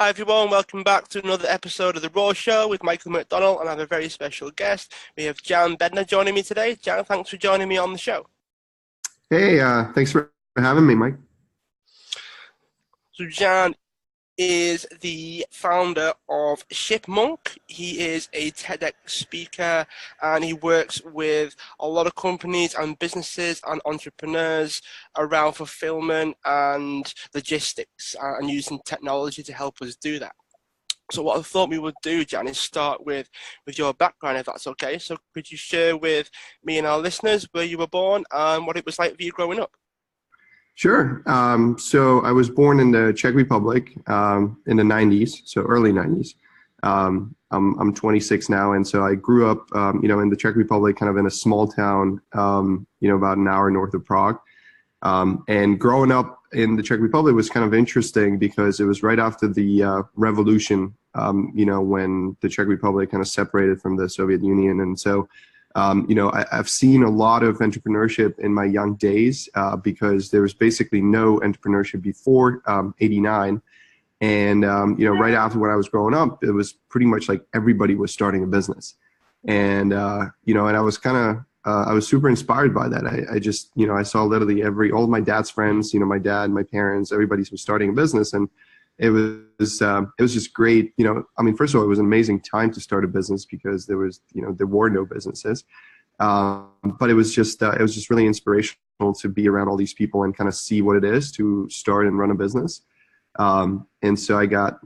Hi everyone, welcome back to another episode of The Raw Show with Michael McDonald, and I have a very special guest. We have Jan Bednar joining me today. Jan, thanks for joining me on the show. Hey, thanks for having me, Mike. So Jan is the founder of ShipMonk. He is a TEDx speaker and he works with a lot of companies and businesses and entrepreneurs around fulfillment and logistics and using technology to help us do that. So what I thought we would do, Jan, is start with your background, if that's okay. So could you share with me and our listeners where you were born and what it was like for you growing up? Sure. So I was born in the Czech Republic in the 90s, so early 90s. I'm 26 now, and so I grew up, in the Czech Republic, kind of in a small town, about an hour north of Prague. And growing up in the Czech Republic was kind of interesting because it was right after the revolution, when the Czech Republic kind of separated from the Soviet Union. And so, I've seen a lot of entrepreneurship in my young days because there was basically no entrepreneurship before '89. And, right after when I was growing up, it was pretty much like everybody was starting a business. And, and I was I was super inspired by that. I just, I saw literally all of my dad's friends, my dad, my parents, everybody was starting a business. And it was just great. First of all, it was an amazing time to start a business because there were no businesses. But it was just really inspirational to be around all these people and kind of see what it is to start and run a business. And so I got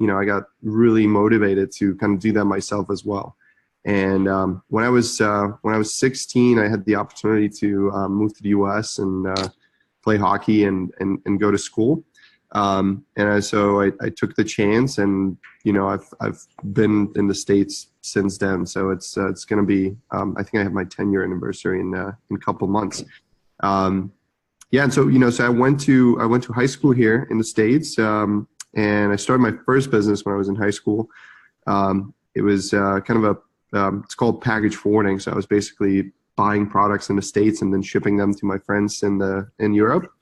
really motivated to kind of do that myself as well. And when I was 16, I had the opportunity to move to the U.S. and play hockey and go to school. So I took the chance, and I've been in the States since then. So it's going to be I think I have my 10-year anniversary in a couple months. And so I went to high school here in the States, and I started my first business when I was in high school. It was kind of it's called package forwarding. So I was basically buying products in the States and then shipping them to my friends in Europe,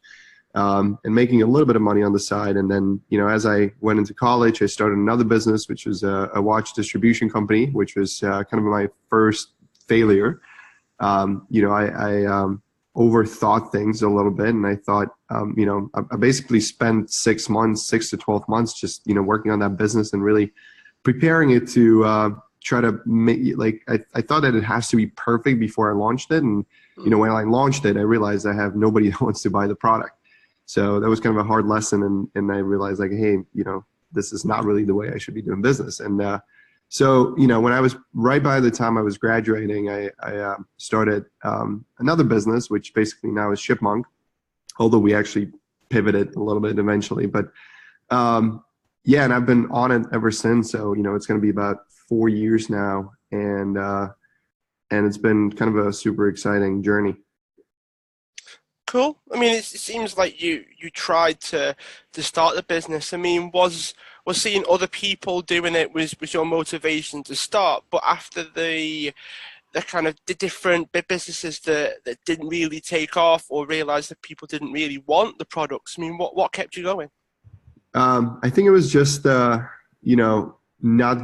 and making a little bit of money on the side. And then, as I went into college, I started another business, which was a watch distribution company, which was kind of my first failure. I overthought things a little bit, and I thought, I basically spent 6 to 12 months just, working on that business and really preparing it to try to make I thought that it has to be perfect before I launched it. And, when I launched it, I realized I have nobody that wants to buy the product. So that was kind of a hard lesson. And I realized hey, this is not really the way I should be doing business. And so, when I was right by the time I was graduating, I started another business, which basically now is ShipMonk, although we actually pivoted a little bit eventually. But and I've been on it ever since. So, it's going to be about 4 years now. And it's been kind of a super exciting journey. Cool. It seems like you tried to start the business. Was seeing other people doing it was your motivation to start? But after the kind of the different businesses that didn't really take off or realized that people didn't really want the products, what kept you going? I think it was just not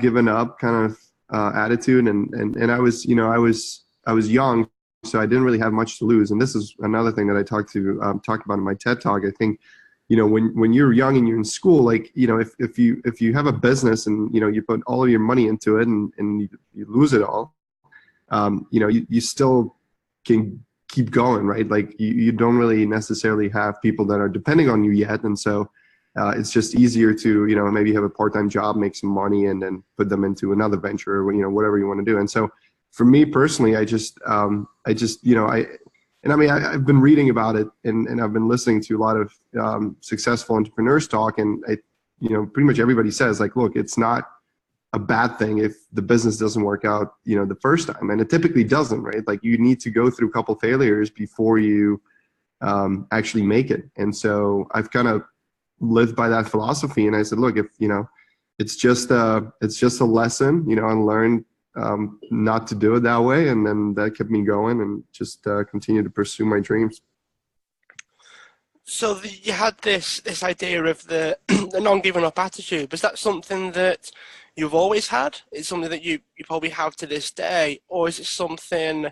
giving up kind of attitude, and I was young, so I didn't really have much to lose. And this is another thing that I talked about in my TED Talk. I think, when you're young and you're in school, if you have a business and, you put all of your money into it and you lose it all, you still can keep going, right? You don't really necessarily have people that are depending on you yet. And so it's just easier to, maybe have a part-time job, make some money, and then put them into another venture or, whatever you want to do. And so for me personally, I've been reading about it, and I've been listening to a lot of successful entrepreneurs talk, and pretty much everybody says, look, it's not a bad thing if the business doesn't work out, the first time, and it typically doesn't, right? You need to go through a couple failures before you actually make it. And so I've kind of lived by that philosophy, and I said, look, if it's just a lesson, and learn not to do it that way. And then that kept me going and just continue to pursue my dreams. So you had this idea of the the non-giving up attitude. Was that something that you've always had? It's something that you probably have to this day, or is it something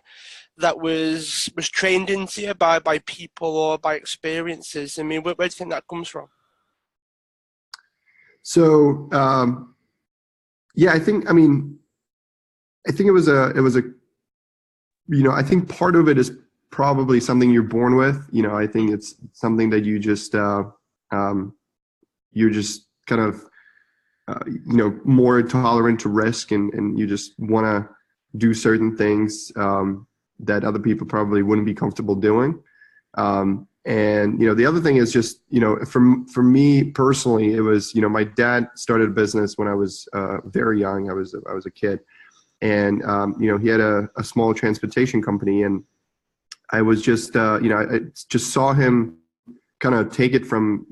that was trained into you by people or by experiences? I mean, where do you think that comes from? So yeah, I think it was a I think part of it is probably something you're born with. I think it's something that um, you're just kind of more tolerant to risk, and you just want to do certain things that other people probably wouldn't be comfortable doing. And the other thing is just for me personally, it was my dad started a business when I was very young. I was a kid, and he had a small transportation company, and I was just I just saw him kind of take it from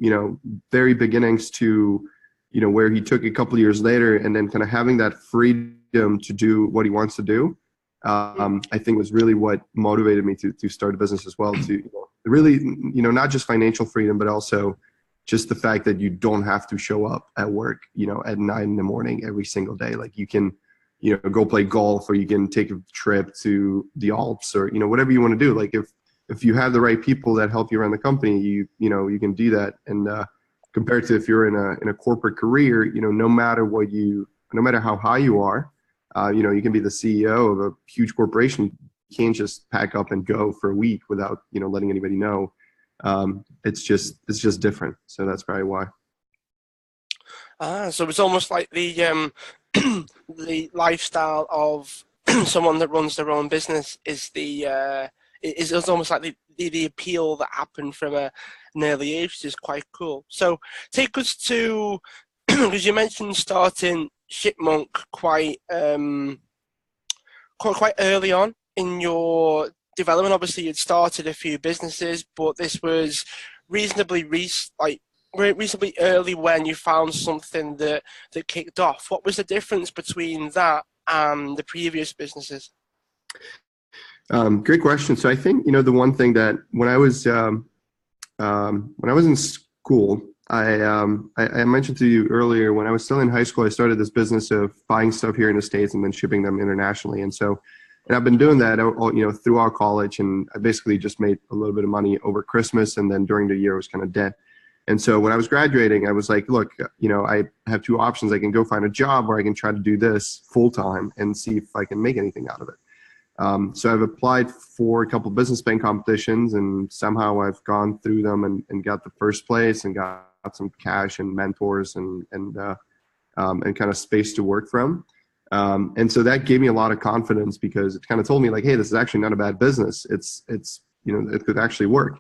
very beginnings to where he took a couple of years later, and then kind of having that freedom to do what he wants to do. I think was really what motivated me to start a business as well. To really not just financial freedom, but also just the fact that you don't have to show up at work at 9 in the morning every single day. Like you can go play golf, or you can take a trip to the Alps, or whatever you want to do. Like if you have the right people that help you run the company, you can do that. And compared to if you're in a corporate career, no matter how high you are, you can be the CEO of a huge corporation. You can't just pack up and go for a week without letting anybody know. It's just different. So that's probably why. So it's almost like the the lifestyle of someone that runs their own business is it's almost like the appeal that happened from an early age, which is quite cool. So take us to because you mentioned starting ShipMonk quite early on in your development. Obviously, you'd started a few businesses, but this was reasonably reasonably early when you found something that kicked off. What was the difference between that and the previous businesses? Great question. So I think the one thing that when I was in school, I mentioned to you earlier, when I was still in high school, I started this business of buying stuff here in the States and then shipping them internationally. And I've been doing that throughout college, and I basically just made a little bit of money over Christmas, and then during the year it was kind of dead. And so when I was graduating, I was like, look, I have two options. I can go find a job, or I can try to do this full time and see if I can make anything out of it. So I've applied for a couple of business bank competitions, and somehow I've gone through them and got the first place and got some cash and mentors and kind of space to work from. And so that gave me a lot of confidence, because it kind of told me like, hey, this is actually not a bad business. It's it could actually work.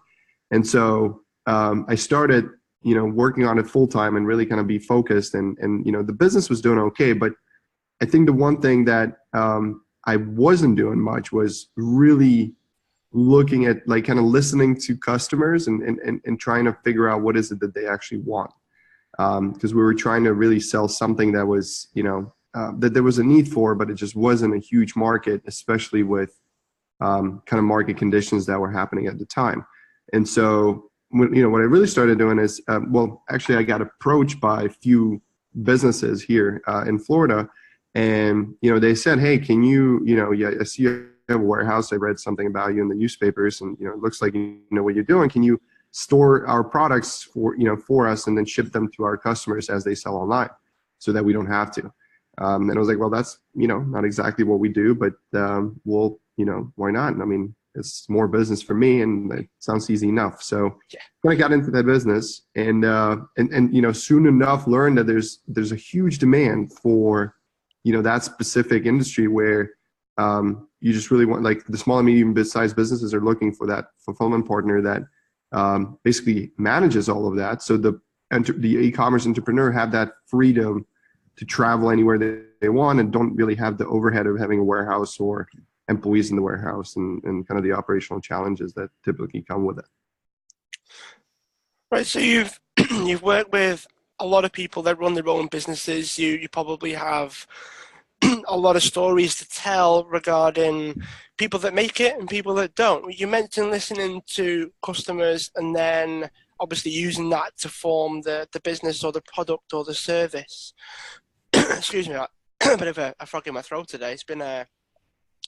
And so I started working on it full time and really kind of be focused, and the business was doing okay. But I think the one thing that I wasn't doing much was really looking at, like, kind of listening to customers and trying to figure out what is it that they actually want. Because we were trying to really sell something that was, that there was a need for, but it just wasn't a huge market, especially with kind of market conditions that were happening at the time. And so, what I really started doing is, actually I got approached by a few businesses here in Florida. And, they said, hey, can you, I see you have a warehouse. I read something about you in the newspapers, and, it looks like you know what you're doing. Can you store our products for us, and then ship them to our customers as they sell online, so that we don't have to? And I was like, well, that's, not exactly what we do, but well, why not? I mean, it's more business for me, and it sounds easy enough. So when I got into that business, and soon enough learned that there's a huge demand for that specific industry, where you just really want, like, the small and medium sized businesses are looking for that fulfillment partner that basically manages all of that. So the e-commerce entrepreneur have that freedom to travel anywhere they want, and don't really have the overhead of having a warehouse or employees in the warehouse, and kind of the operational challenges that typically come with it. Right. So you've you've worked with a lot of people that run their own businesses. You probably have a lot of stories to tell regarding people that make it and people that don't. You mentioned listening to customers, and then obviously using that to form the business or the product or the service. Excuse me, a bit of a frog in my throat today. It's been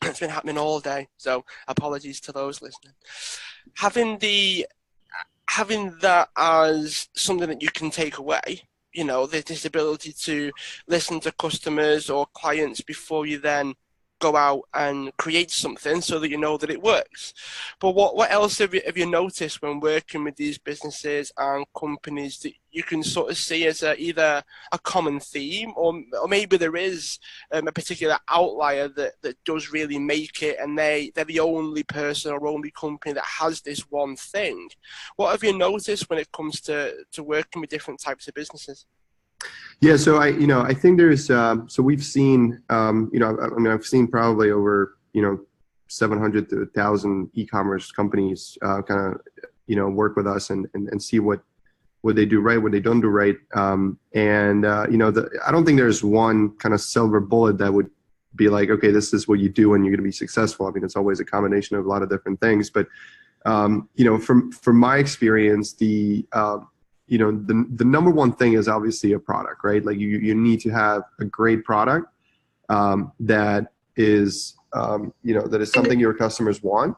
happening all day, so apologies to those listening. Having that as something that you can take away, this ability to listen to customers or clients before you then go out and create something so that you know that it works. But what else have you noticed when working with these businesses and companies that you can sort of see as either a common theme or maybe there is a particular outlier that does really make it and they're the only person or only company that has this one thing? What have you noticed when it comes to working with different types of businesses? Yeah, so I think there's, so we've seen, I've seen probably over, 700 to 1,000 e-commerce companies kind of, work with us and see what they do right, what they don't do right. I don't think there's one kind of silver bullet that would be like, okay, this is what you do and you're going to be successful. I mean, it's always a combination of a lot of different things. But, from my experience, the number one thing is obviously a product, right? Like you need to have a great product that is, that is something your customers want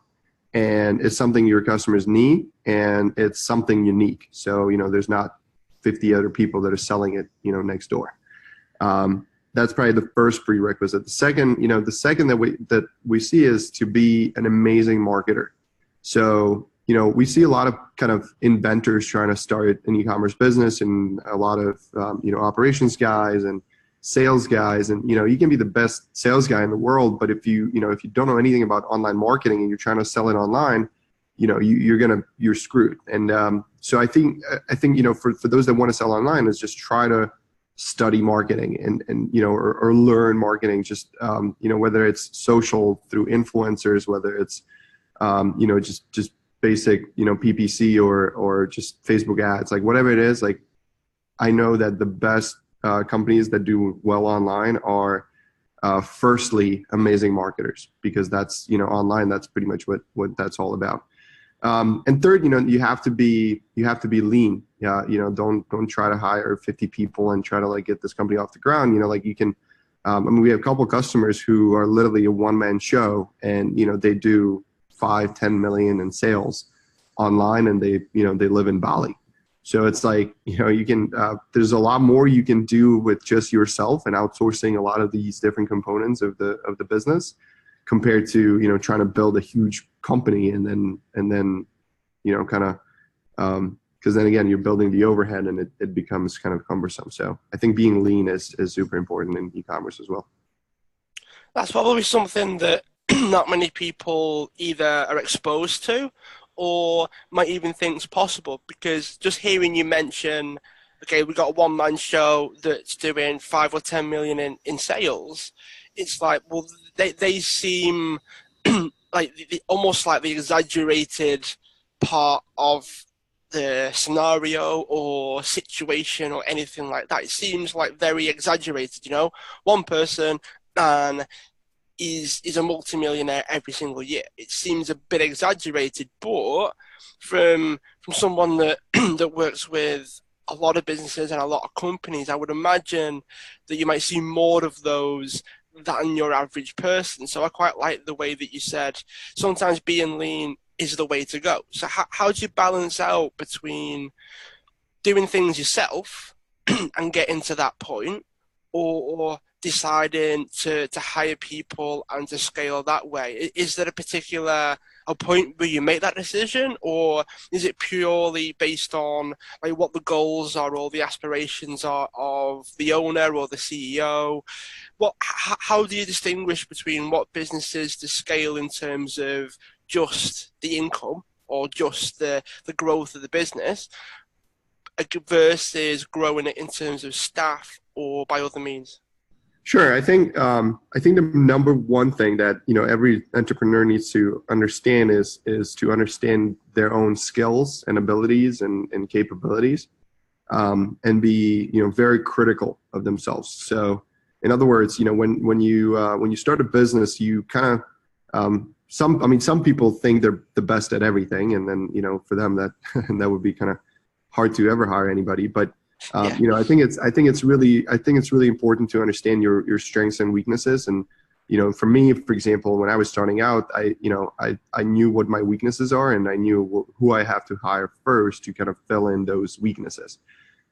and it's something your customers need and it's something unique. So, there's not 50 other people that are selling it, next door. That's probably the first prerequisite. The second that we see is to be an amazing marketer. So, we see a lot of kind of inventors trying to start an e-commerce business and a lot of, operations guys and sales guys. And, you can be the best sales guy in the world, but if you don't know anything about online marketing and you're trying to sell it online, you're screwed. And so I think, for those that want to sell online is just try to study marketing and or learn marketing, just, whether it's social through influencers, whether it's, just basic, PPC or just Facebook ads, like whatever it is. Like I know that the best companies that do well online are firstly amazing marketers, because that's, online, that's pretty much what that's all about. And third, you have to be lean. Yeah. Don't try to hire 50 people and try to like get this company off the ground. Like you can, we have a couple of customers who are literally a one-man show and, they do 5-10 million in sales online and they live in Bali. So it's like, you can, there's a lot more you can do with just yourself and outsourcing a lot of these different components of the business compared to, trying to build a huge company and then, kind of, because then again, you're building the overhead and it becomes kind of cumbersome. So I think being lean is super important in e-commerce as well. That's probably something that not many people either are exposed to or might even think is possible, because just hearing you mention, okay, we got a one-man show that's doing 5 or 10 million in sales, it's like, well, they seem like almost like the exaggerated part of the scenario or situation or anything like that. It seems like very exaggerated, one person and is a multimillionaire every single year. It seems a bit exaggerated, but from someone that that works with a lot of businesses and a lot of companies, I would imagine that you might see more of those than your average person. So I quite like the way that you said sometimes being lean is the way to go. So how do you balance out between doing things yourself and getting to that point, or deciding to hire people and to scale that way? Is there a point where you make that decision, or is it purely based on like what the goals are or the aspirations are of the owner or the CEO? How do you distinguish between what businesses to scale in terms of just the income or just the growth of the business versus growing it in terms of staff or by other means? Sure. I think the number one thing that every entrepreneur needs to understand is to understand their own skills and abilities and capabilities, and be very critical of themselves. So, in other words, when you start a business, you kind of some people think they're the best at everything, and then for them that that would be kind of hard to ever hire anybody. But Yeah. you know, I think it's really important to understand your strengths and weaknesses. And you know, for me, for example, when I was starting out, I knew what my weaknesses are, and I knew who I have to hire first to kind of fill in those weaknesses.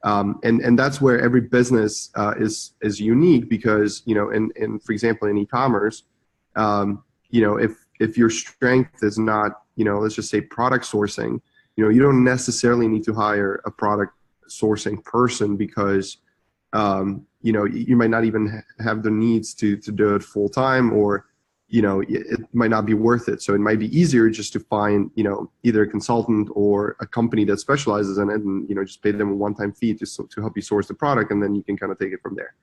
And that's where every business is unique, because you know, in for example, in e-commerce, you know, if your strength is not, you know, let's just say product sourcing, you know, you don't necessarily need to hire a product sourcing person, because you know, you might not even have the needs to do it full time, or you know, it might not be worth it. So it might be easier just to find, you know, either a consultant or a company that specializes in it, and you know, just pay them a one-time fee to help you source the product, and then you can kind of take it from there.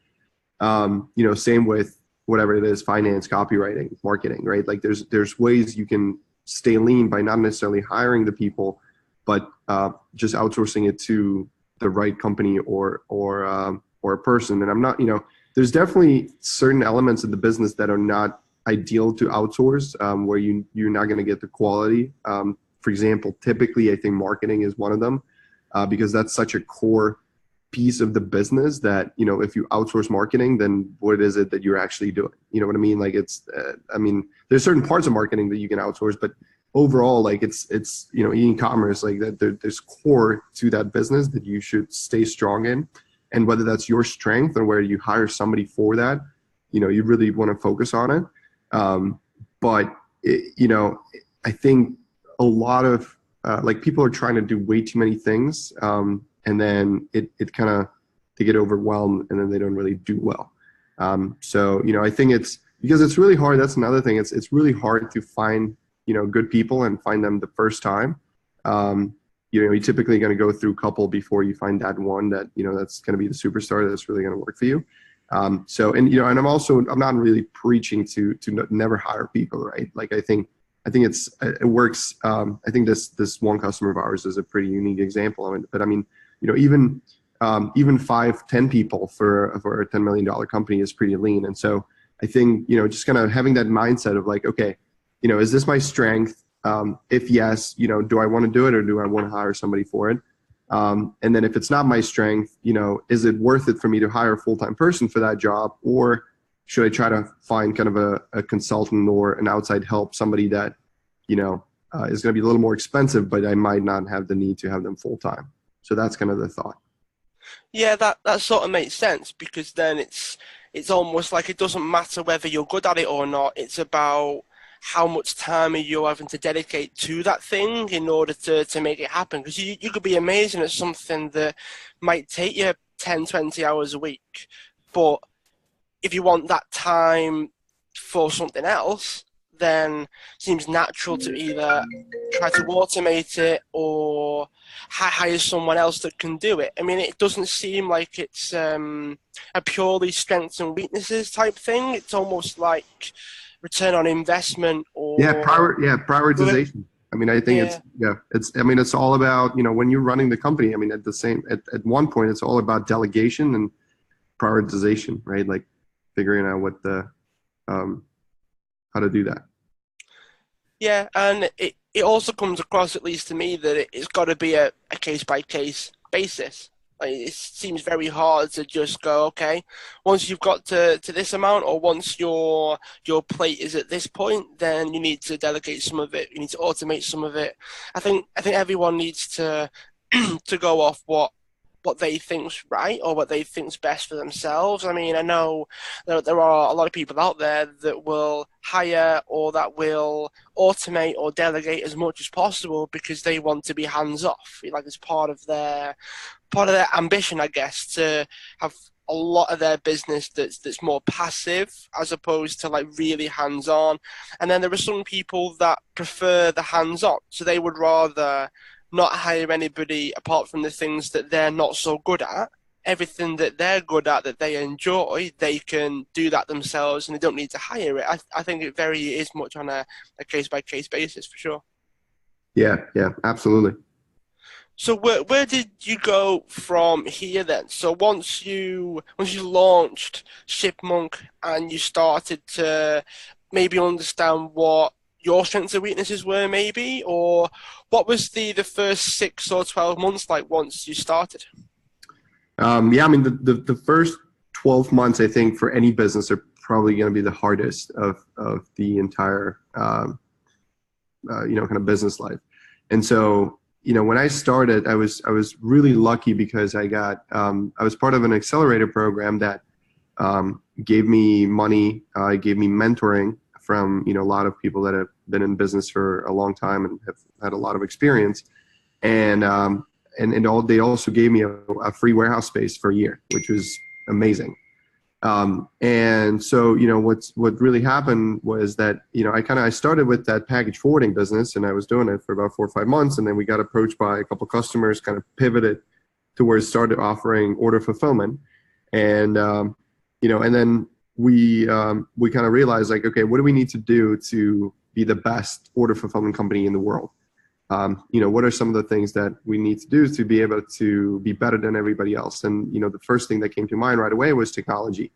You know, same with whatever it is, finance, copywriting, marketing, right? Like there's ways you can stay lean by not necessarily hiring the people, but just outsourcing it to the right company or a person. And I'm not, you know, there's definitely certain elements of the business that are not ideal to outsource, where you're not going to get the quality. For example, typically I think marketing is one of them, because that's such a core piece of the business that, you know, if you outsource marketing, then what is it that you're actually doing? You know what I mean? Like it's, I mean, there's certain parts of marketing that you can outsource, but overall, like it's you know, e-commerce, like that there's core to that business that you should stay strong in. And whether that's your strength or where you hire somebody for that, you know, you really want to focus on it. But you know, I think a lot of like people are trying to do way too many things, and then it kind of, they get overwhelmed and then they don't really do well. So you know, I think it's because it's really hard. That's another thing. It's really hard to find, you know, good people and find them the first time. You know, you're typically going to go through a couple before you find that one that, you know, that's going to be the superstar that's really going to work for you. So, and, you know, and I'm not really preaching to never hire people, right? Like, I think it works. I think this one customer of ours is a pretty unique example. I mean, but I mean, you know, even 5-10 people for a $10 million company is pretty lean. And so I think, you know, just kind of having that mindset of like, okay, you know, is this my strength? If yes, you know, do I want to do it, or do I want to hire somebody for it? And then if it's not my strength, you know, is it worth it for me to hire a full-time person for that job? Or should I try to find kind of a consultant or an outside help, somebody that, you know, is going to be a little more expensive, but I might not have the need to have them full-time. So that's kind of the thought. Yeah, that sort of makes sense, because then it's almost like it doesn't matter whether you're good at it or not. It's about how much time are you having to dedicate to that thing in order to make it happen. Because you could be amazing at something that might take you 10, 20 hours a week, but if you want that time for something else, then it seems natural to either try to automate it or hire someone else that can do it. I mean, it doesn't seem like it's a purely strengths and weaknesses type thing. It's almost like return on investment or Prioritization. I mean, I think yeah. I mean, it's all about, you know, when you're running the company, I mean, at one point, it's all about delegation and prioritization, right? Like figuring out how to do that. Yeah, and it also comes across, at least to me, that it's got to be a case-by-case basis. Like, it seems very hard to just go, okay, once you've got to this amount, or once your plate is at this point, then you need to delegate some of it. You need to automate some of it. I think everyone needs to to go off what they think's right, or what they think's best for themselves. I mean, I know there are a lot of people out there that will hire or that will automate or delegate as much as possible because they want to be hands off. Like it's part of their ambition, I guess, to have a lot of their business that's more passive as opposed to like really hands on. And then there are some people that prefer the hands on, so they would rather not hire anybody apart from the things that they're not so good at. Everything that they're good at, that they enjoy, they can do that themselves and they don't need to hire it. I think it very is much on a case-by-case basis for sure. Yeah, absolutely. So where did you go from here then? So once you launched ShipMonk and you started to maybe understand what your strengths and weaknesses were, maybe? Or what was the first 6 or 12 months like once you started? Yeah, I mean, the first 12 months, I think, for any business are probably going to be the hardest of the entire, kind of business life. And so, when I started, I was really lucky because I was part of an accelerator program that gave me money, gave me mentoring from, a lot of people that have been in business for a long time and have had a lot of experience. And they also gave me a free warehouse space for a year, which was amazing. And so, what really happened was that, I started with that package forwarding business, and I was doing it for about 4 or 5 months. And then we got approached by a couple customers, kind of pivoted towards started offering order fulfillment. And, and then we kind of realized, like, okay, what do we need to do to be the best order fulfillment company in the world? What are some of the things that we need to do to be able to be better than everybody else? And, the first thing that came to mind right away was technology,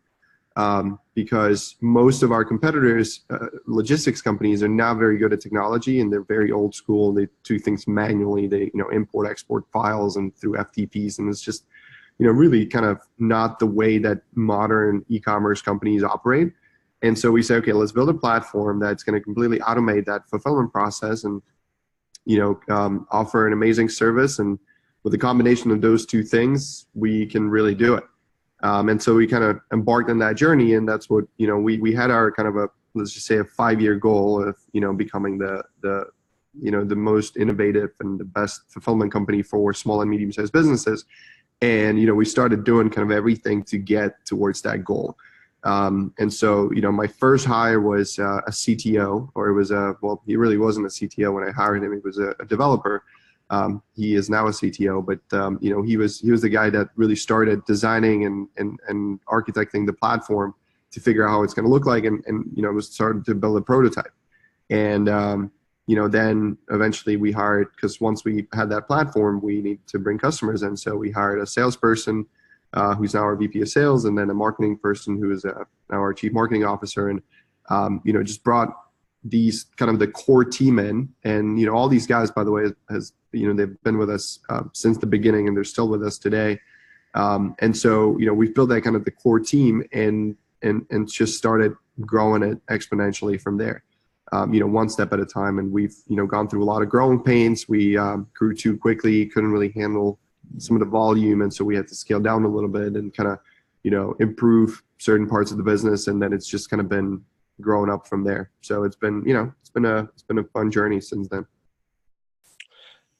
because most of our competitors, logistics companies, are not very good at technology, and they're very old school. They do things manually. They, import, export files and through FTPs, and it's just, really kind of not the way that modern e-commerce companies operate. And so we say, okay, let's build a platform that's going to completely automate that fulfillment process and offer an amazing service. And with a combination of those two things, we can really do it. And so we kind of embarked on that journey. And that's what, we had our kind of let's just say a 5-year goal of, becoming the most innovative and the best fulfillment company for small and medium-sized businesses. And, we started doing kind of everything to get towards that goal. And so, my first hire was a CTO, or it was he really wasn't a CTO when I hired him. He was a developer. He is now a CTO, but, he was the guy that really started designing and architecting the platform to figure out how it's going to look like, and was starting to build a prototype. And, then eventually we hired, because once we had that platform, we need to bring customers in. So we hired a salesperson, who's now our VP of sales, and then a marketing person who is now our chief marketing officer, and just brought these kind of the core team in. And all these guys, by the way, they've been with us since the beginning, and they're still with us today. And so we've built that kind of the core team, and just started growing it exponentially from there. One step at a time, and we've gone through a lot of growing pains. We grew too quickly, couldn't really handle some of the volume, and so we had to scale down a little bit and kind of improve certain parts of the business, and then it's just kind of been growing up from there. So it's been a fun journey since then.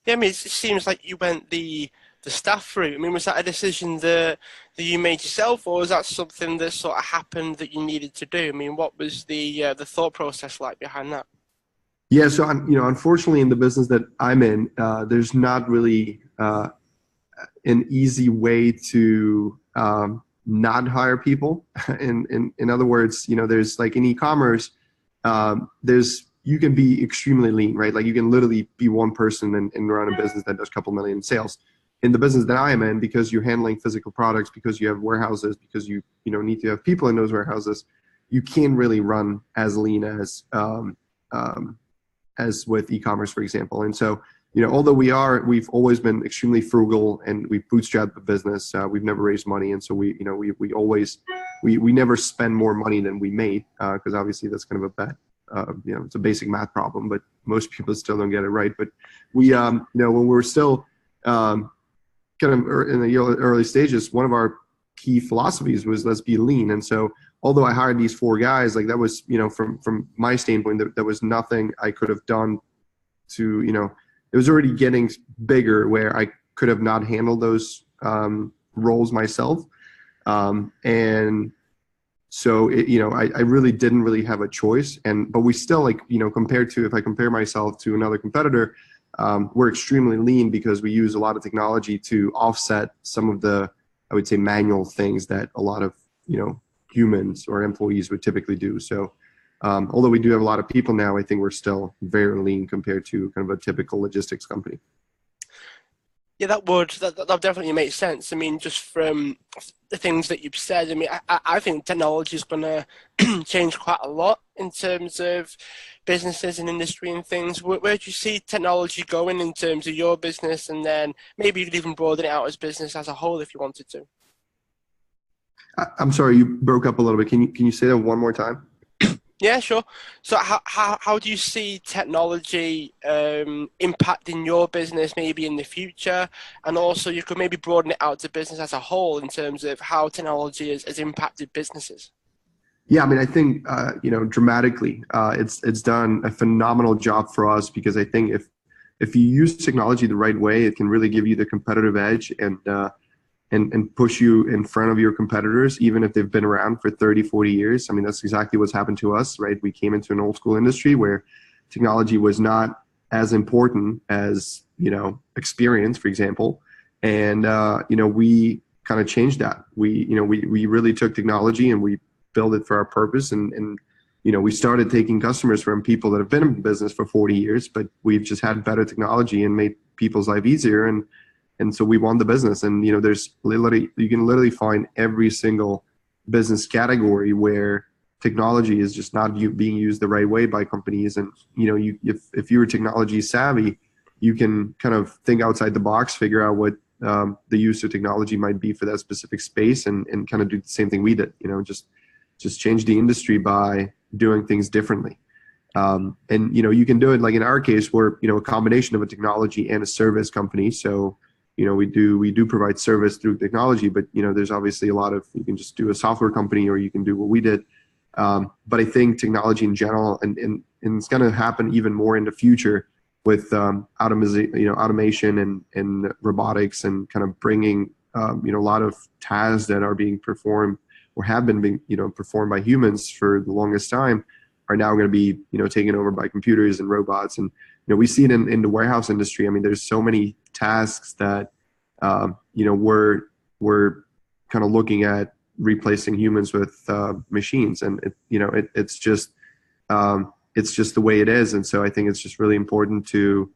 Yeah, I mean, it seems like you went the staff route. I mean, was that a decision that you made yourself, or was that something that sort of happened that you needed to do? I mean, what was the thought process like behind that? Yeah, so unfortunately, in the business that I'm in, there's not really an easy way to not hire people. In other words, there's like in e-commerce, you can be extremely lean, right? Like you can literally be one person and run a business that does a couple million in sales. In the business that I am in, because you're handling physical products, because you have warehouses, because you need to have people in those warehouses, you can't really run as lean as with e-commerce, for example. And so, although we've always been extremely frugal, and we've bootstrapped the business, we've never raised money. And so we never spend more money than we made, because obviously that's kind of a bet. It's a basic math problem, but most people still don't get it right. But we, when we were still kind of in the early stages, one of our key philosophies was let's be lean. And so, although I hired these 4 guys, like that was, from my standpoint, there was nothing I could have done to, it was already getting bigger where I could have not handled those roles myself. And so, I really didn't really have a choice. But we still, if I compare myself to another competitor, we're extremely lean because we use a lot of technology to offset some of the, I would say, manual things that a lot of, humans or employees would typically do. So, although we do have a lot of people now, I think we're still very lean compared to kind of a typical logistics company. Yeah, that definitely makes sense. I mean, just from the things that you've said, I mean, I think technology is going to change quite a lot in terms of businesses and industry and things? Where do you see technology going in terms of your business, and then maybe you could even broaden it out as business as a whole if you wanted to? I'm sorry, you broke up a little bit. Can you say that one more time? Yeah, sure. So how do you see technology impacting your business maybe in the future? And also you could maybe broaden it out to business as a whole in terms of how technology has impacted businesses. Yeah, I mean, I think dramatically, it's done a phenomenal job for us, because I think if you use technology the right way, it can really give you the competitive edge, and push you in front of your competitors, even if they've been around for 30, 40 years. I mean, that's exactly what's happened to us, right? We came into an old school industry where technology was not as important as, experience, for example. And, we kind of changed that. We really took technology and we built it for our purpose. And we started taking customers from people that have been in business for 40 years, but we've just had better technology and made people's life easier. And so we won the business. And, you can literally find every single business category where technology is just not being used the right way by companies. And, if you're technology savvy, you can kind of think outside the box, figure out what the use of technology might be for that specific space, and kind of do the same thing we did, just change the industry by doing things differently. And, you can do it like in our case, we're, a combination of a technology and a service company. So, we do provide service through technology, but, there's obviously a lot of, you can just do a software company, or you can do what we did. But I think technology in general, and it's going to happen even more in the future with automation and robotics, and kind of bringing, a lot of tasks that are being performed or have been being, performed by humans for the longest time, are now going to be, taken over by computers and robots. And, we see it in the warehouse industry. I mean, there's so many tasks that, we're kind of looking at replacing humans with machines. And, it's just the way it is. And so I think it's just really important to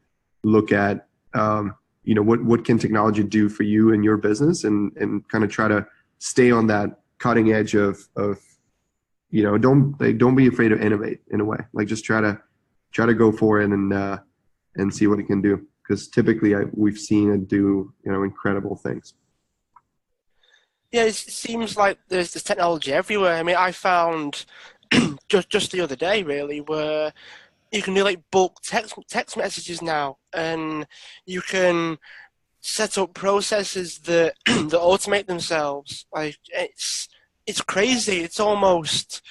look at, what can technology do for you and your business, and kind of try to stay on that cutting edge of don't be afraid to innovate in a way. Like, just try to go for it, and see what it can do. Because typically we've seen it do, incredible things. Yeah, it seems like there's this technology everywhere. I mean, I found just the other day, really, where you can do like bulk text messages now, and you can set up processes that that automate themselves. Like, it's crazy. It's almost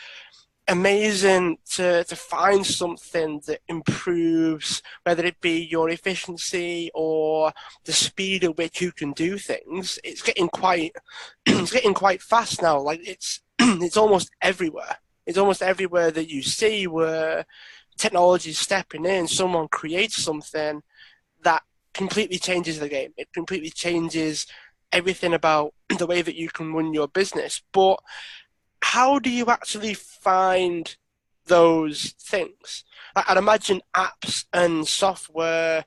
amazing to find something that improves, whether it be your efficiency or the speed at which you can do things. It's getting quite it's getting quite fast now. Like, it's it's almost everywhere. It's almost everywhere that you see where technology is stepping in. Someone creates something that completely changes the game. It completely changes everything about the way that you can run your business. But how do you actually find those things? I'd imagine apps and software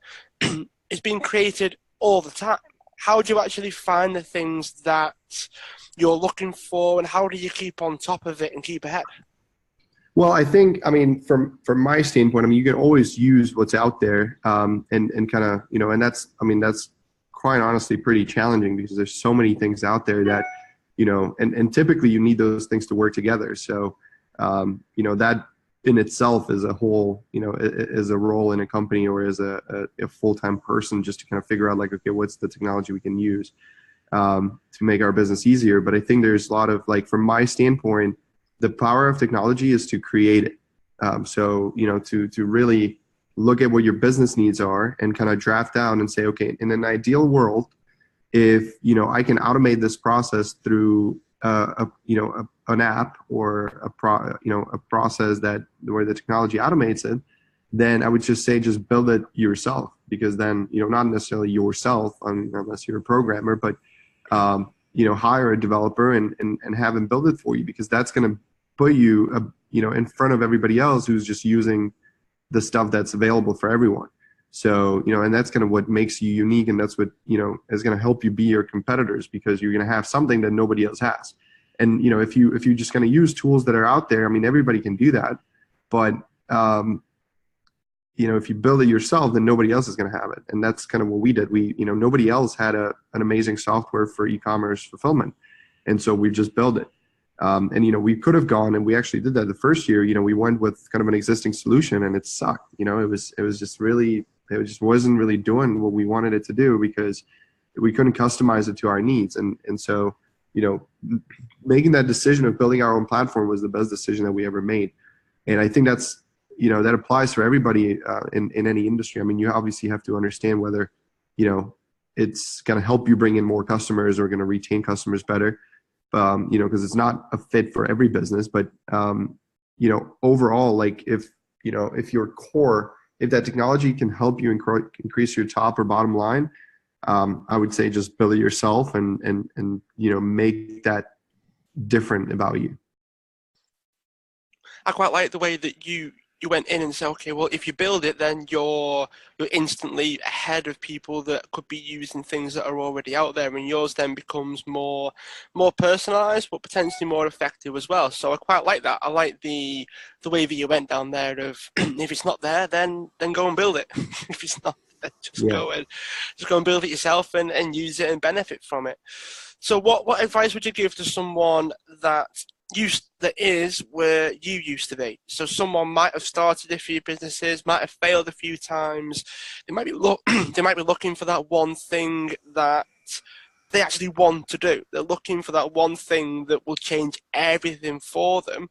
is being created all the time. How do you actually find the things that you're looking for, and how do you keep on top of it and keep ahead? Well, I think, I mean, from my standpoint, I mean, you can always use what's out there, and kind of, and that's quite honestly pretty challenging, because there's so many things out there that, and typically you need those things to work together. So, that in itself is a whole, is a role in a company, or as a full-time person, just to kind of figure out, like, okay, what's the technology we can use to make our business easier. But I think there's a lot of, like, from my standpoint, the power of technology is to create it. So, to really look at what your business needs are, and kind of draft down and say, okay, in an ideal world, if, I can automate this process through an app, or a process where the technology automates it, then I would just say, just build it yourself. Because then, not necessarily yourself, unless you're a programmer, but hire a developer and have them build it for you, because that's going to put you, in front of everybody else who's just using the stuff that's available for everyone. So, and that's kind of what makes you unique, and that's what, is going to help you be your competitors, because you're going to have something that nobody else has. And, if you're just going to use tools that are out there, I mean, everybody can do that. but if you build it yourself, then nobody else is going to have it. And that's kind of what we did. Nobody else had an amazing software for e-commerce fulfillment. And so we just built it. And we could have gone, and we actually did that the first year. We went with kind of an existing solution, and it sucked. It just wasn't really doing what we wanted it to do because we couldn't customize it to our needs. And so, making that decision of building our own platform was the best decision that we ever made. And I think that's, that applies for everybody in any industry. I mean, you obviously have to understand whether, it's going to help you bring in more customers or going to retain customers better. Because it's not a fit for every business, but overall, like if your core, if that technology can help you increase your top or bottom line, I would say just build it yourself and make that different about you. I quite like the way that you went in and said, okay, well, if you build it, then you're instantly ahead of people that could be using things that are already out there, and yours then becomes more personalized, but potentially more effective as well. So I quite like that. I like the way that you went down there of if it's not there, then go and build it. If it's not there, just go and build it yourself and use it and benefit from it. So what advice would you give to someone that is where you used to be? So someone might have started a few businesses, might have failed a few times. They might be looking for that one thing that they actually want to do. They're looking for that one thing that will change everything for them.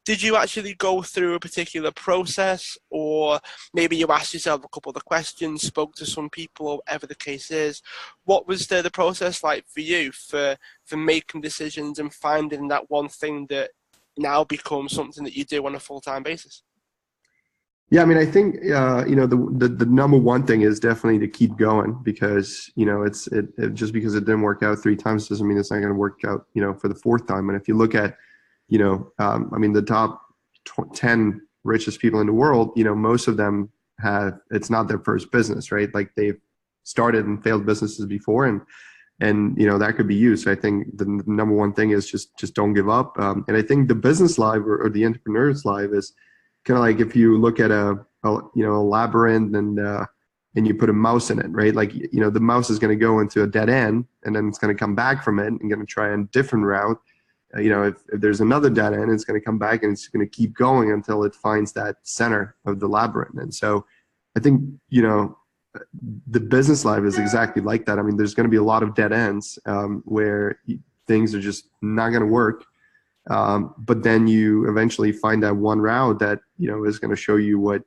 Did you actually go through a particular process, or maybe you asked yourself a couple of questions, spoke to some people, or whatever the case is? What was the process like for you for making decisions and finding that one thing that now becomes something that you do on a full-time basis? Yeah, I mean, I think the number one thing is definitely to keep going, because it just because it didn't work out 3 times doesn't mean it's not going to work out for the 4th time. And if you look at the top 10 richest people in the world, most of them it's not their first business, right? Like they've started and failed businesses before, and that could be you. So I think the number one thing is just don't give up. And I think the business life or the entrepreneur's life is kind of like if you look at a labyrinth and you put a mouse in it, right? Like, the mouse is going to go into a dead end, and then it's going to come back from it and going to try a different route. If there's another dead end, it's going to come back and it's going to keep going until it finds that center of the labyrinth. And so I think, the business life is exactly like that. I mean, there's going to be a lot of dead ends where things are just not going to work. But then you eventually find that one route that, is going to show you what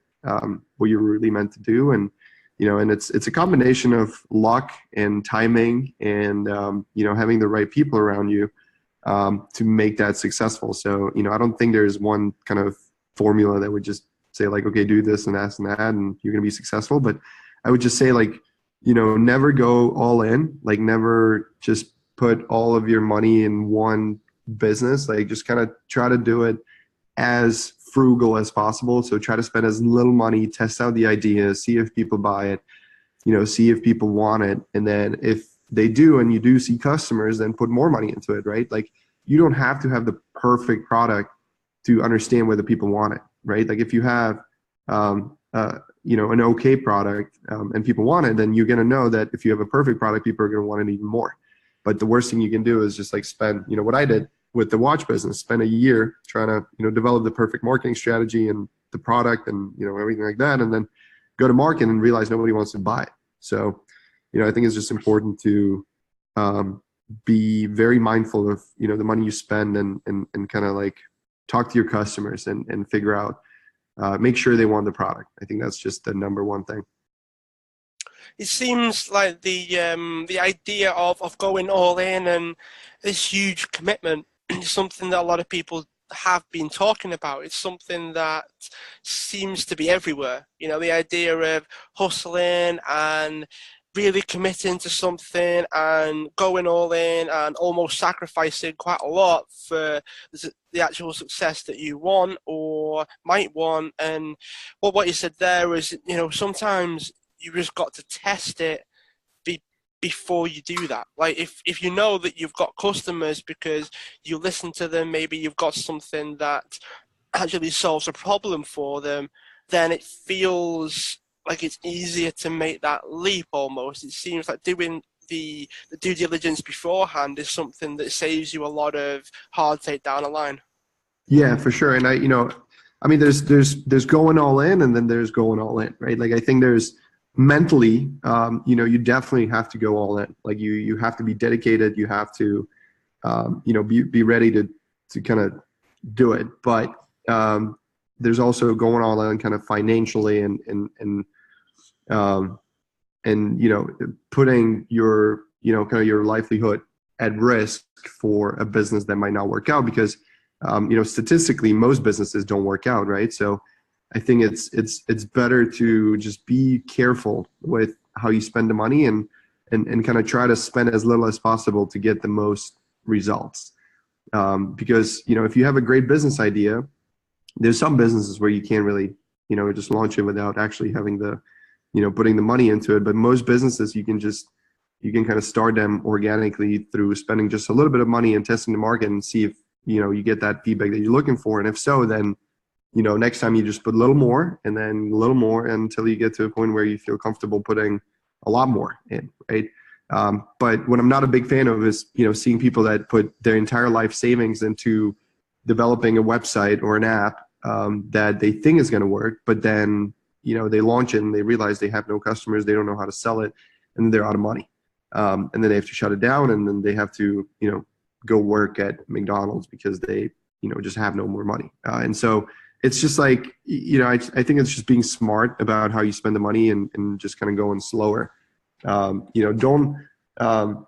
you're really meant to do. And, and it's a combination of luck and timing and, having the right people around you to make that successful. So, I don't think there's one kind of formula that would just say like, okay, do this and that and you're going to be successful. But I would just say like, never go all in, like never just put all of your money in one business. Like just kind of try to do it as frugal as possible. So try to spend as little money, test out the idea, see if people buy it, see if people want it. And then if they do, and you do see customers, then put more money into it, right? Like you don't have to have the perfect product to understand whether people want it, right? Like if you have, an okay product and people want it, then you're going to know that if you have a perfect product, people are going to want it even more. But the worst thing you can do is just like spend, what I did with the watch business, spend a year trying to, develop the perfect marketing strategy and the product and, everything like that. And then go to market and realize nobody wants to buy it. So, I think it's just important to be very mindful of, the money you spend and kind of like talk to your customers and figure out, make sure they want the product. I think that's just the number one thing. It seems like the idea of going all in and this huge commitment is something that a lot of people have been talking about. It's something that seems to be everywhere. The idea of hustling and really committing to something and going all in and almost sacrificing quite a lot for the actual success that you want or might want. And what you said there is, sometimes you just got to test it before you do that. Like if you know that you've got customers because you listen to them, maybe you've got something that actually solves a problem for them, then it feels like it's easier to make that leap almost. It seems like doing the due diligence beforehand is something that saves you a lot of heartache down the line. Yeah, for sure. And I mean, there's going all in, and then there's going all in, right? Like I think there's mentally, you definitely have to go all in. Like you have to be dedicated. You have to, be ready to kind of do it. But there's also going all in kind of financially um, and putting your kind of your livelihood at risk for a business that might not work out because statistically most businesses don't work out, right? So I think it's better to just be careful with how you spend the money and kind of try to spend as little as possible to get the most results. Because if you have a great business idea, there's some businesses where you can't really just launch it without actually having the putting the money into it. But most businesses you can kind of start them organically through spending just a little bit of money and testing the market and see if you get that feedback that you're looking for. And if so, then next time you just put a little more and then a little more until you get to a point where you feel comfortable putting a lot more in, right? But what I'm not a big fan of is seeing people that put their entire life savings into developing a website or an app that they think is going to work, but then they launch it and they realize they have no customers, they don't know how to sell it, and they're out of money. And then they have to shut it down, and then they have to go work at McDonald's because they just have no more money. And so it's just like I think it's just being smart about how you spend the money and just kind of going slower. Don't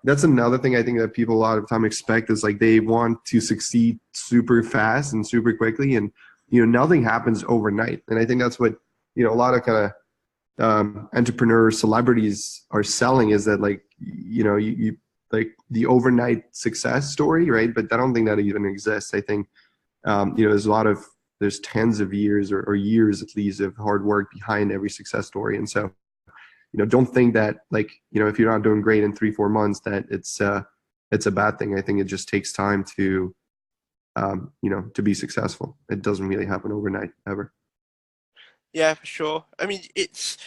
that's another thing I think that people a lot of time expect is like they want to succeed super fast and super quickly, and nothing happens overnight. And I think that's what a lot of kind of entrepreneur celebrities are selling, is that like you like the overnight success story, right? But I don't think that even exists. I think there's tens of years or years at least of hard work behind every success story. And so don't think that like if you're not doing great in 3-4 months that it's a bad thing. I think it just takes time to to be successful. It doesn't really happen overnight ever. Yeah, for sure. I mean, it's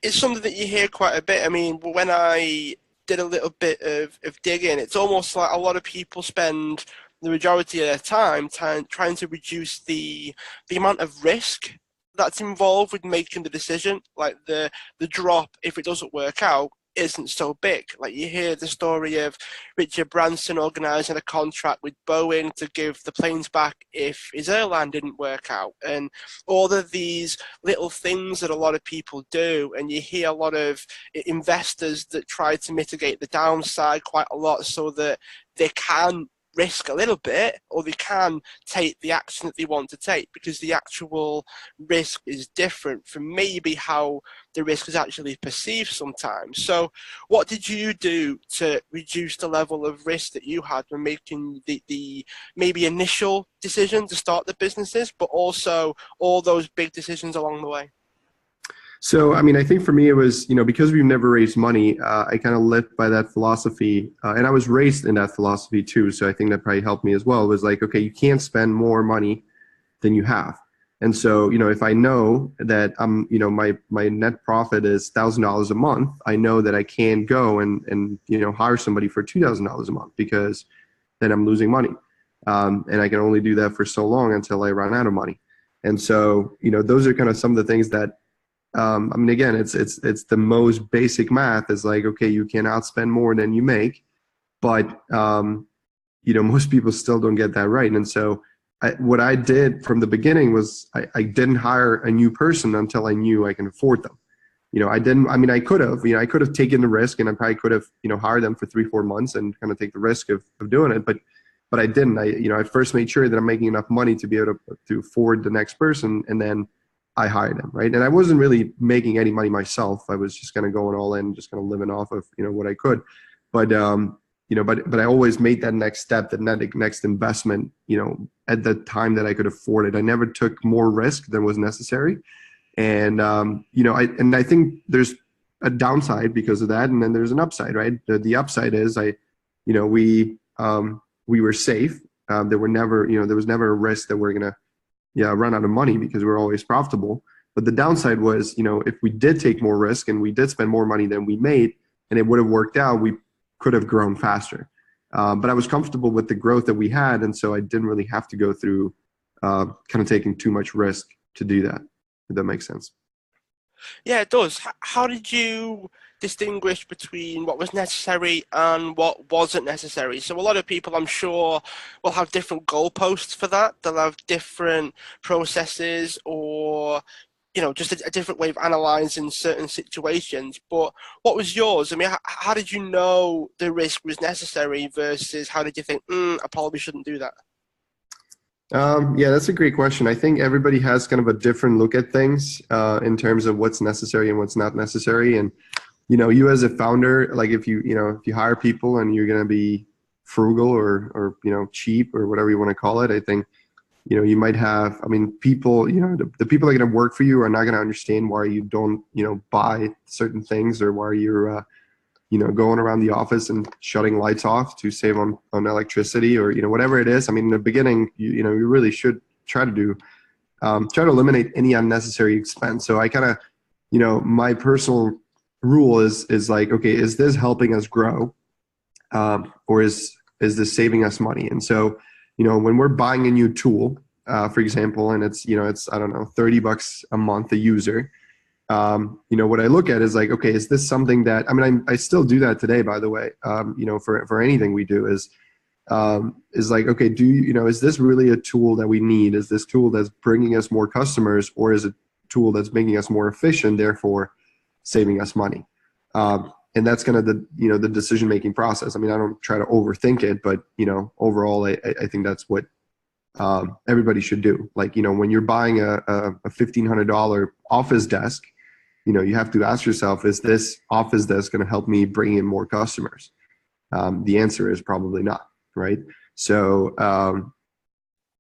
something that you hear quite a bit. I mean, when I did a little bit of digging, it's almost like a lot of people spend the majority of their time trying to reduce the amount of risk that's involved with making the decision. Like the drop, if it doesn't work out, isn't so big. Like you hear the story of Richard Branson organizing a contract with Boeing to give the planes back if his airline didn't work out, and all of these little things that a lot of people do. And you hear a lot of investors that try to mitigate the downside quite a lot so that they can risk a little bit, or they can take the action that they want to take, because the actual risk is different from maybe how the risk is actually perceived sometimes. So what did you do to reduce the level of risk that you had when making the maybe initial decision to start the businesses, but also all those big decisions along the way? So, I mean, I think for me, it was, because we've never raised money, I kind of lived by that philosophy. And I was raised in that philosophy too. So I think that probably helped me as well. It was like, okay, you can't spend more money than you have. And so, if I know that my net profit is $1,000 a month, I know that I can go and hire somebody for $2,000 a month, because then I'm losing money. And I can only do that for so long until I run out of money. And so, those are kind of some of the things that, I mean, again, it's the most basic math is like, okay, you cannot spend more than you make, but most people still don't get that right. And so what I did from the beginning was I didn't hire a new person until I knew I can afford them. I could have taken the risk, and I probably could have, hired them for 3-4 months and kind of take the risk of doing it. But I didn't. I first made sure that I'm making enough money to be able to afford the next person, and then I hired him, right? And I wasn't really making any money myself. I was just kind of going all in, just kind of living off of, what I could. But, but I always made that next step, that next investment, at the time that I could afford it. I never took more risk than was necessary. And, I think there's a downside because of that. And then there's an upside, right? The upside is we were safe. There was never a risk that we're going to, run out of money because we're always profitable. But the downside was, if we did take more risk and we did spend more money than we made, and it would have worked out, we could have grown faster. But I was comfortable with the growth that we had, and so I didn't really have to go through kind of taking too much risk to do that, if that makes sense. Yeah, it does. How did you distinguish between what was necessary and what wasn't necessary? So a lot of people, I'm sure, will have different goalposts for that. They'll have different processes or, just a different way of analyzing certain situations. But what was yours? I mean, how did you know the risk was necessary versus how did you think, I probably shouldn't do that? Yeah, that's a great question. I think everybody has kind of a different look at things in terms of what's necessary and what's not necessary. And you as a founder, like if you hire people and you're going to be frugal or cheap or whatever you want to call it, I think you might have. I mean, people, the people that are going to work for you are not going to understand why you don't buy certain things or why you're going around the office and shutting lights off to save on electricity or, whatever it is. I mean, in the beginning, you really should try to eliminate any unnecessary expense. So I kind of, my personal rule is like, okay, is this helping us grow? Or is this saving us money? And so, when we're buying a new tool, for example, and it's, I don't know, $30 a month a user, what I look at is like, okay, is this something that, I mean, I still do that today, by the way, for anything we do is like, okay, is this really a tool that we need? Is this tool that's bringing us more customers, or is it a tool that's making us more efficient, therefore saving us money? And that's kind of the decision-making process. I mean, I don't try to overthink it, but, overall, I think that's what everybody should do. Like, when you're buying a $1,500 office desk, you have to ask yourself, is this office desk going to help me bring in more customers? The answer is probably not, right? So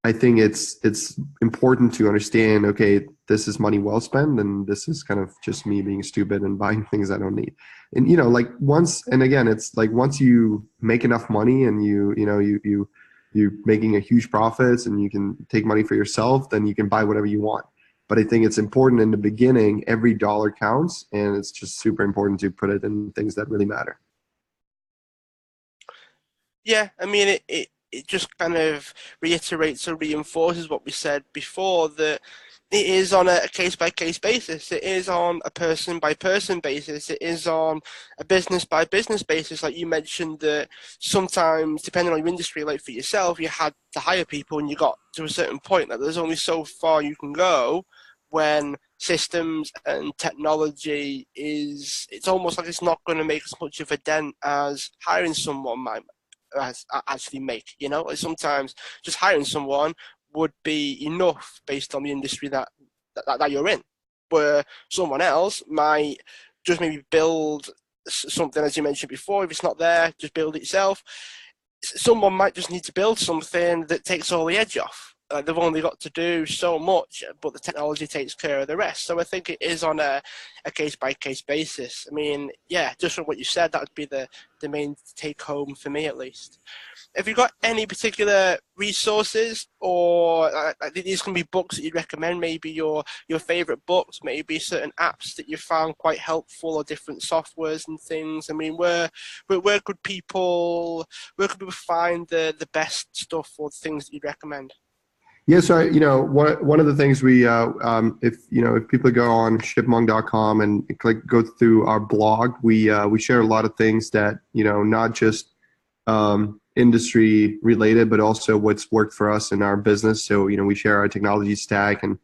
I think it's important to understand, okay, this is money well spent, and this is kind of just me being stupid and buying things I don't need. And like it's like once you make enough money and you're making a huge profits and you can take money for yourself, then you can buy whatever you want. But I think it's important in the beginning, every dollar counts, and it's just super important to put it in things that really matter. Yeah, I mean, it just kind of reiterates or reinforces what we said before, that it is on a case-by-case basis. It is on a person-by-person basis. It is on a business-by-business basis. Like you mentioned, that sometimes, depending on your industry, like for yourself, you had to hire people and you got to a certain point that there's only so far you can go when systems and technology it's almost like it's not going to make as much of a dent as hiring someone might actually make. Like sometimes just hiring someone would be enough based on the industry that you're in, where someone else might just maybe build something, as you mentioned before. If it's not there, just build it yourself. Someone might just need to build something that takes all the edge off. They've only got to do so much, but the technology takes care of the rest. So I think it is on a case-by-case basis. I mean, yeah, just from what you said, that would be the main take-home for me, at least. Have you got any particular resources, or these can be books that you'd recommend, maybe your favorite books, maybe certain apps that you found quite helpful, or different softwares and things? I mean, where could people find the best stuff or things that you'd recommend? Yeah, so one of the things we if people go on shipmonk.com and go through our blog, we share a lot of things that not just industry related, but also what's worked for us in our business. So we share our technology stack and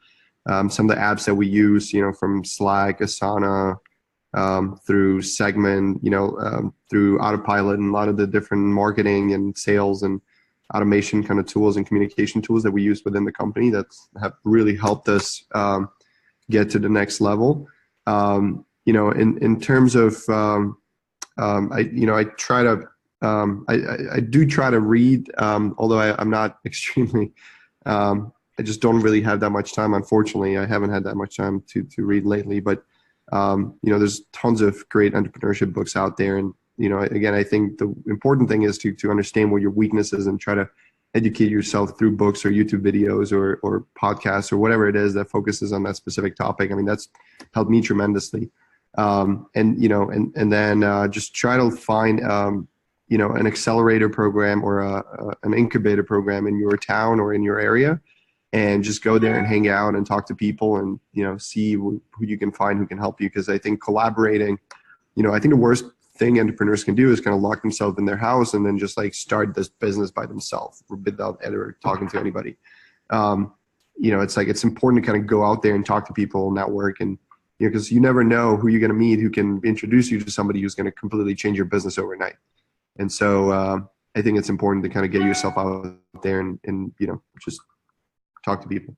some of the apps that we use, from Slack, Asana, through Segment, through Autopilot, and a lot of the different marketing and sales and automation kind of tools and communication tools that we use within the company that have really helped us get to the next level. In terms of I try to I do try to read, although I'm not extremely I just don't really have that much time. Unfortunately, I haven't had that much time to read lately, but there's tons of great entrepreneurship books out there. And again, I think the important thing is to understand what your weakness is and try to educate yourself through books or YouTube videos or podcasts or whatever it is that focuses on that specific topic. I mean, that's helped me tremendously. And then just try to find, an accelerator program or an incubator program in your town or in your area, and just go there and hang out and talk to people and, see who you can find who can help you. Because I think collaborating, I think the worst thing entrepreneurs can do is kind of lock themselves in their house and then just like start this business by themselves without ever talking to anybody. It's like, it's important to kind of go out there and talk to people, network, and, because you never know who you're going to meet who can introduce you to somebody who's going to completely change your business overnight. And so I think it's important to kind of get yourself out there and just talk to people.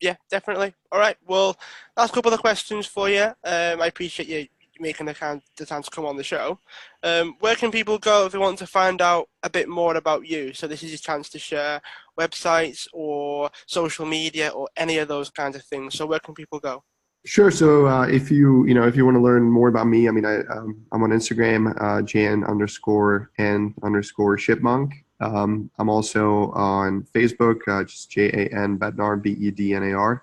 Yeah, definitely. All right. Well, last couple of questions for you. I appreciate you making the time to come on the show. Where can people go if they want to find out a bit more about you? So this is your chance to share websites or social media or any of those kinds of things. So where can people go? Sure. So if you want to learn more about me, I mean, I'm on Instagram, Jan_N_ShipMonk. I'm also on Facebook, just JAN Bednar, BEDNAR.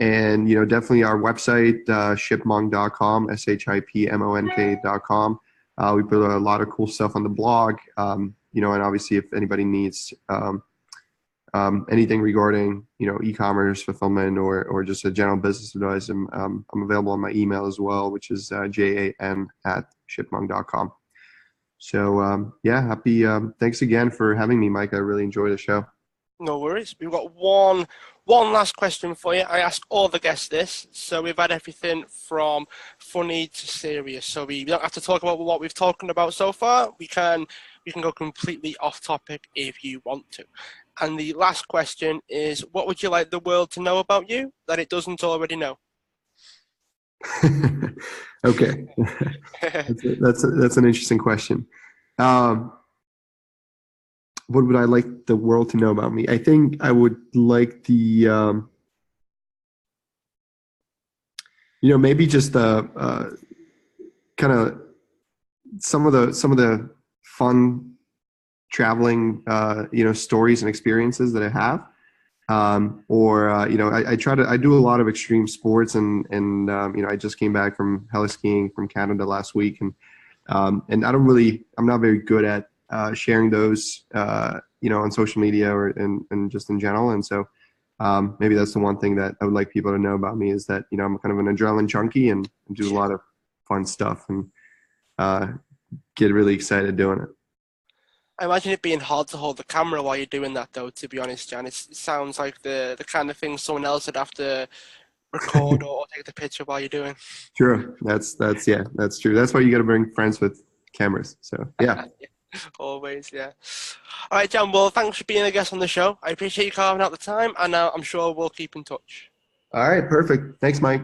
And definitely our website, shipmonk.com, SHIPMONK.com. We put a lot of cool stuff on the blog. And obviously if anybody needs anything regarding e-commerce, fulfillment, or just a general business advice, I'm available on my email as well, which is jan@shipmonk.com. So happy. Thanks again for having me, Mike. I really enjoyed the show. No worries. We've got one last question for you. I ask all the guests this, so we've had everything from funny to serious. So we don't have to talk about what we've talked about so far. We can go completely off topic if you want to. And the last question is, what would you like the world to know about you that it doesn't already know? Okay, that's an interesting question. What would I like the world to know about me? I think I would like the, maybe just the kind of some of the fun traveling, stories and experiences that I have. I do a lot of extreme sports and I just came back from heli skiing from Canada last week, and I'm not very good at sharing those, on social media or and just in general. And so maybe that's the one thing that I would like people to know about me, is that, I'm kind of an adrenaline junkie and do a lot of fun stuff and get really excited doing it. I imagine it being hard to hold the camera while you're doing that, though, to be honest, Jan. It sounds like the kind of thing someone else would have to record or take the picture while you're doing. Sure. That's true. That's why you got to bring friends with cameras. So, yeah. Always, yeah. All right, Jan, well, thanks for being a guest on the show. I appreciate you carving out the time, and I'm sure we'll keep in touch. All right. Perfect. Thanks, Mike.